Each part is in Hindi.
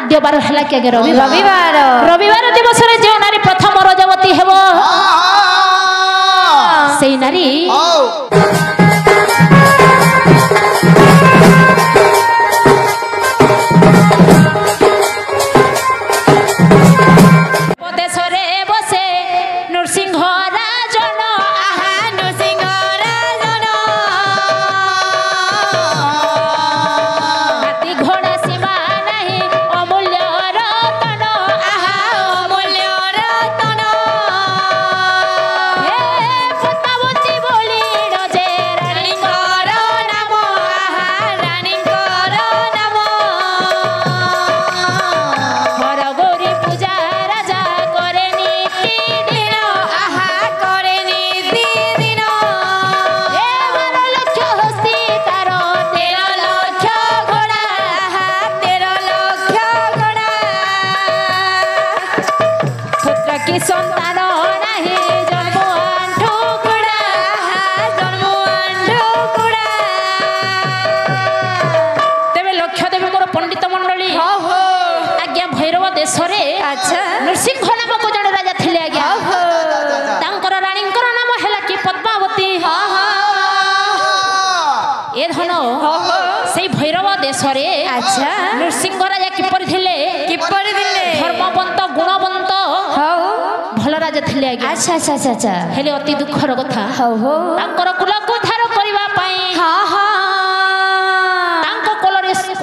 आद्यबार है कि रविवार रविवार दिवस जो नारी प्रथम रजवती हेब से नारी नृसिंह नामक जन राजा थे आज्ञा रानी नाम है कि पद्मावती ए धन से भैरव देश नृसिंह राजा किपर धर्मवंत गुणवंत भल राजा थे आज्ञा हेले अति दुखर कथा कुल को उद्धार करने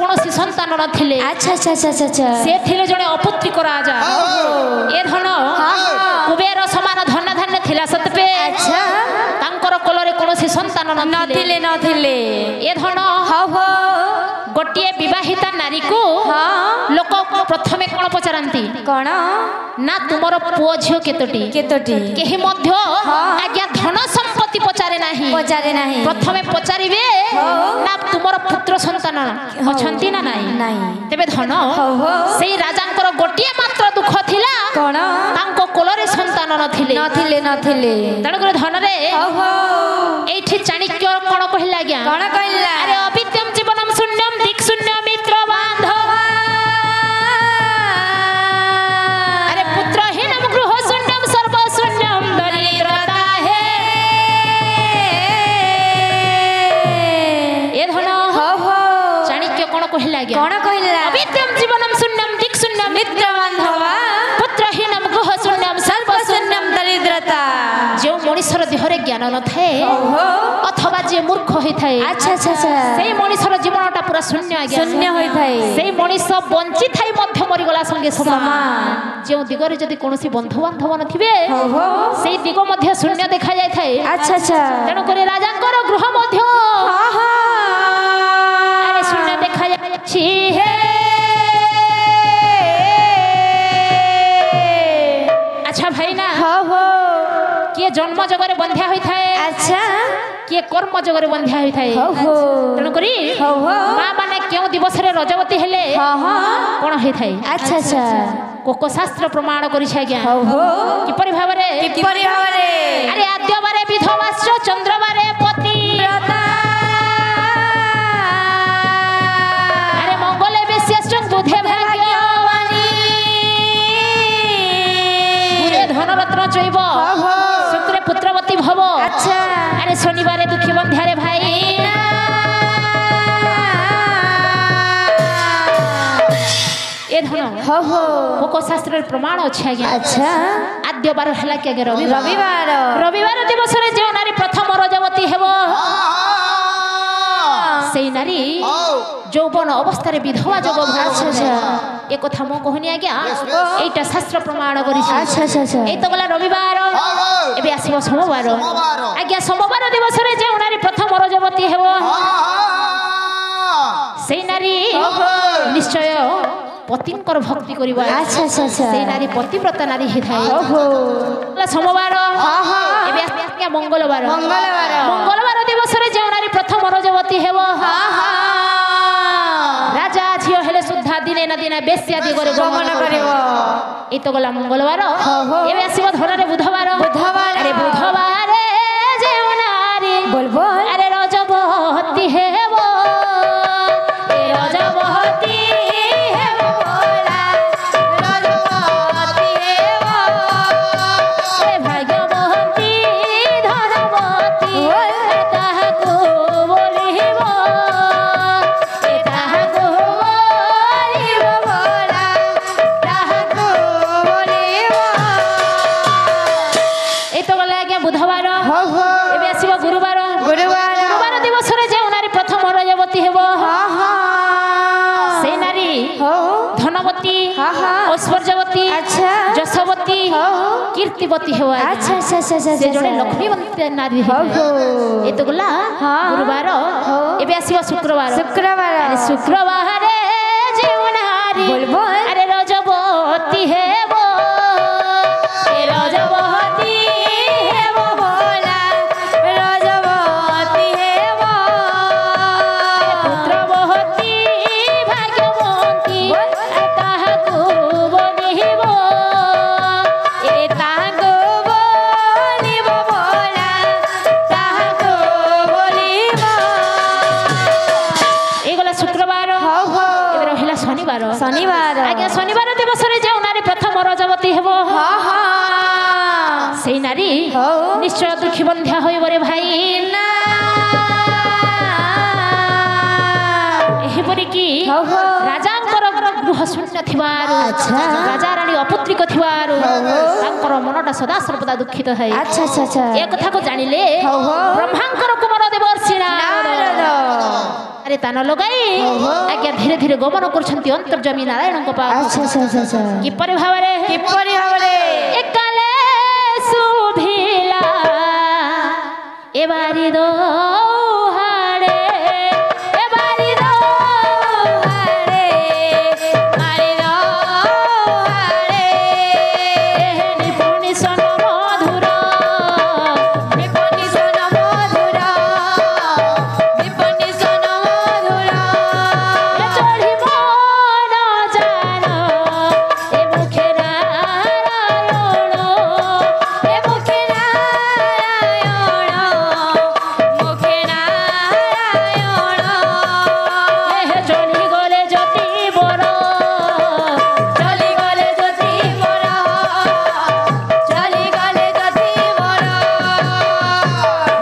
कौन संतान नथिले से थिले जने अपुत्रिक राजा ए धन कुबेर समान धन धान्य थिला सतपे तांकर कोलरे कोनोसी संतान नथिले ए धन गोटिए विवाहिता नारी को लोक प्रथमे कोन पचारंती कोन ना तुमर पुओ झियो केतोटी केही मध्य आज्ञा धन संपत्ति पचारे नाही प्रथमे पचारिबे ना तुमर पुत्र संतान अछंती ना नाही तेबे धन सेई राजांकर गोटिए मात्र दुख थिला कोन तांको कोलरे संतान नथिले तणकर धन रे एठी चाणक्य कोन कहिला आज्ञा कोन कहिला अरे अविद्यम जीवनम शून्यम दिक् शून्य मित्र बांधव अरे पुत्रहीनम गृह शून्यम सर्व शून्यम दरिद्रता है ए धन चाणक्य कोन कहिला आज्ञा कोन कहिला अविद्यम जीवनम शून्यम दिक् शून्य मित्र बांधव पुत्रहीनम गृह शून्यम सर्व शून्यम दरिद्रता जो मनुष्यर देहरे ज्ञान न थाए अथवा जे मूर्ख होई थाए सेई मनुष्यर जीवनटा पूरा शून्य होई थाए सेई मनुष्य बंची थाई मध्य मरिगला संगे समान जे दिगरे जदि कोनोसी बंधु बांधव नथिबे सेई दिग मध्य शून्य देखा जाय थाए तेणु करे राजांकर गृह मध्य अरे शून्य देखा जायछि हे अच्छा भाई ना किए जन्म जगरे बंध्या होई थाए किए कर्म जगरे बंध्या होई थाए तेणु करी मां माने क्यों दिवस रे रजवती हेले कोन होई थाए कोको शास्त्र प्रमाण करि छै आज्ञा किपरि भाबरे अरे आद्य बारे विधवाश्च चंद्र बारे पति अरे मंगले विशेष बुधे भाग्यवानी पूरे धनरत्न चैब शुक्रे पुत्रवती भव अरे शनिवार दुखी बंध्यारे भाई ए धन कोको शास्त्र प्रमाण अछि आज्ञा आद्य बार हला कि रविवार दिवस रे जो नारी प्रथम रजवती हेब सेई नारी যৌবন অবস্থায় বিধবা যোগ এ কথা মো কহনি আজ্ঞা এইটা শাস্ত্র প্রমাণ করিছে এই তো গলা রবিবার এবে আসিব সোমবার আজ্ঞা সোমবার দিবসরে যে নারী প্রথম রজবতী হেব সেই নারী নিশ্চয় পতিঙ্কর ভক্তি করিবা সেই নারী পতিব্রতা নারী হেথায় সোমবার এবে আজ্ঞা মঙ্গলবার দিবসরে যে নারী প্রথম রজবতী হেব राजा झियो हेले सुद्धा दिने न दिने बेस्या दिगरे गमन करिवो ए तो गला मंगलवार एबे आसीबो धररे बुधवार अरे बुधवार जे नारी बोलबो अरे रजबती हेबो ए रजबती हेबो बोला धनवती ऐश्वर्यवती यशवती कीर्तिवती हो से जोड़े लक्ष्मीवती नारी ये तो गला गुरुवार एबे आसीबा शुक्रवार शुक्रवार जेउ नारी अरे रजवती है वो रजवती है वो बोला रजवती है वो पुत्रवती भाग्यवती ताहाकु बोलिबो ए ताहाकु बोलिबो बोला ताहाकु बोलिबो एगला शुक्रवार एबे रहिला शनिवार आज्ञा शनिवार दिवस रे जे नारी प्रथम रजवती हेबो से नारी निश्चय दुखी बंध्या होइब रे भाई ना एहिपरि की राजांकर गृह शून्य थिबारु राजा रानी अपुत्रिक थिबारु तांकर मनटा सदा सर्वदा दुखित है ए कथा को जानिले ब्रह्मांकर कुमार देवर्षि नारद अरे तान लगाई आज्ञा धीरे धीरे गमन करछंती अंतर्जमी नारायण को पास किपरि भावरे एकाले सुधिला एबारी दो हाड़े एबारी दो हाड़े मारी दो हाड़े निपुणी सन मधुर निपुणी सन मधुर निपुणी सन मधुर चढ़ी मन जान ए मुखे नारायण ए मुखे नारायण मुखे नारायण चली गले ज्योति मोर चली गले ज्योति मोर चली गले ज्योति मोर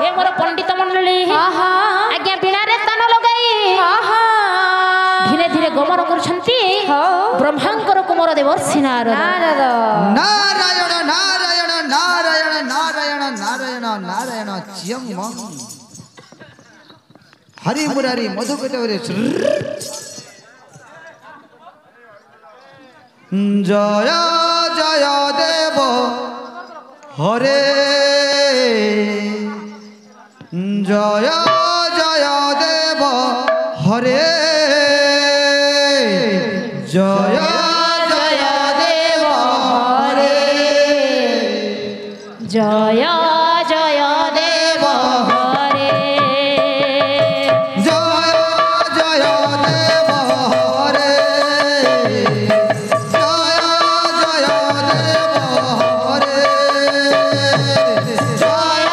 हे मोर पंडित मंडली आज्ञा बिना रे तान लगाई धीरे धीरे गमन करछंती ब्रह्मांकर कुमार देवर्षि नारद नारायण नारायण नारायण नारायण नारायण नारायण चियम हरि मुरारी मधुकटवरे जय जय देव हरे जय जय देव हरे जय जय देव हरे जय जय देव हरे जय जय देव हरे जय जय देव हरे जय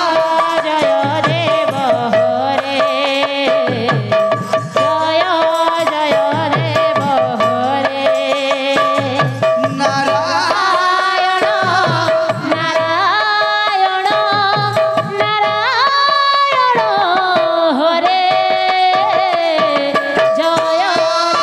जय देव हरे जय जय देव हरे नारायण नारायण नारायण हरे जय जय देव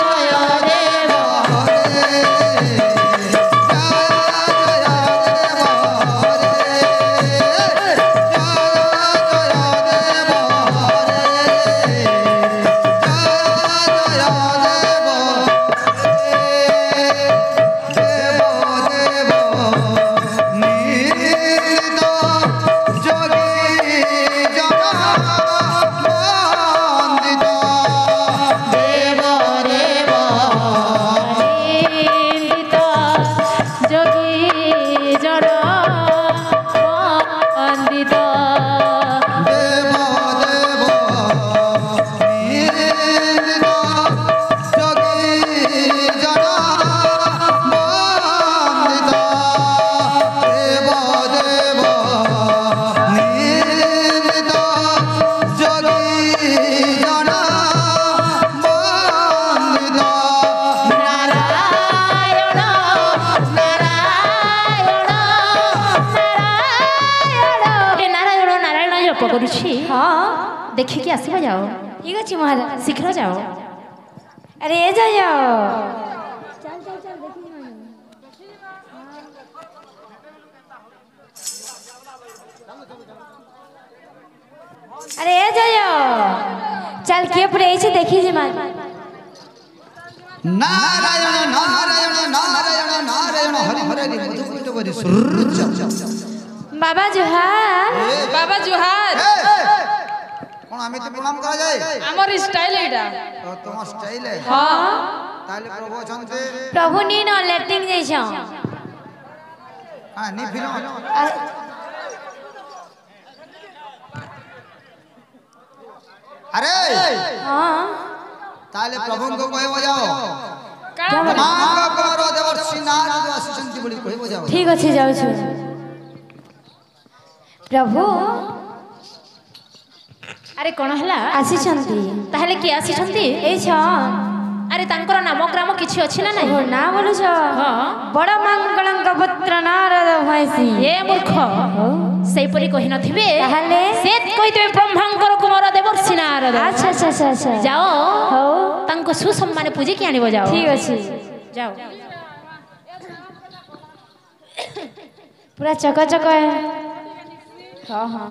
निंदित जोगी जन वंदित नारायण नारायण नारायण नारायण नारायण जप करुछि देखिकी आसिबा जाओ ठीक अच्छे महाराज शीघ्र जाओ अरे ए जाओ अरे ए जाओ चल के पड़े देखी जी मान नारायण नारायण କରି ସୂର୍ଯ୍ୟ ବାବା ଜୁହାର ବାବା ଜୁହାର কোন আমি তো প্রণাম করা যায় আমার স্টাইল এটা তো তোমার স্টাইল হ্যাঁ তাহলে প্রভু অছন্তে প্রভু নিন লেটিং যাইছ হ্যাঁ নি ফিল আরে হ্যাঁ তাহলে প্রভুଙ୍କୁ କହିବ ଯାଅ কারা ମାଙ୍କ କର ଦେବର୍ଷି ନାରଦ ଆସିଛନ୍ତି ବୋଲି କହିବ ଯାଅ ঠিক আছে যাଉଛୁ প্রভু আরে কোন হেলা আসিছন্তি তাহলে কি আসিছন্তি এই ছ আরে তাঙ্কর নাম গ্রাম কিছু ଅଛି না নাই ও না বলুছ হ্যাঁ বড় মঙ্গলঙ্ক পুত্র নারদ ভয়সী এ মূর্খ সেইপরি কহি নথিবে তাহলে সে কইতে ব্রহ্মাঙ্কর কুমার দেবর্ষি নারদ আচ্ছা আচ্ছা আচ্ছা আচ্ছা যাও হও তাঙ্ক সুসম্মানে পূজে কি আনিব যাও ঠিক আছে যাও পুরা চকচক হ্যাঁ হ্যাঁ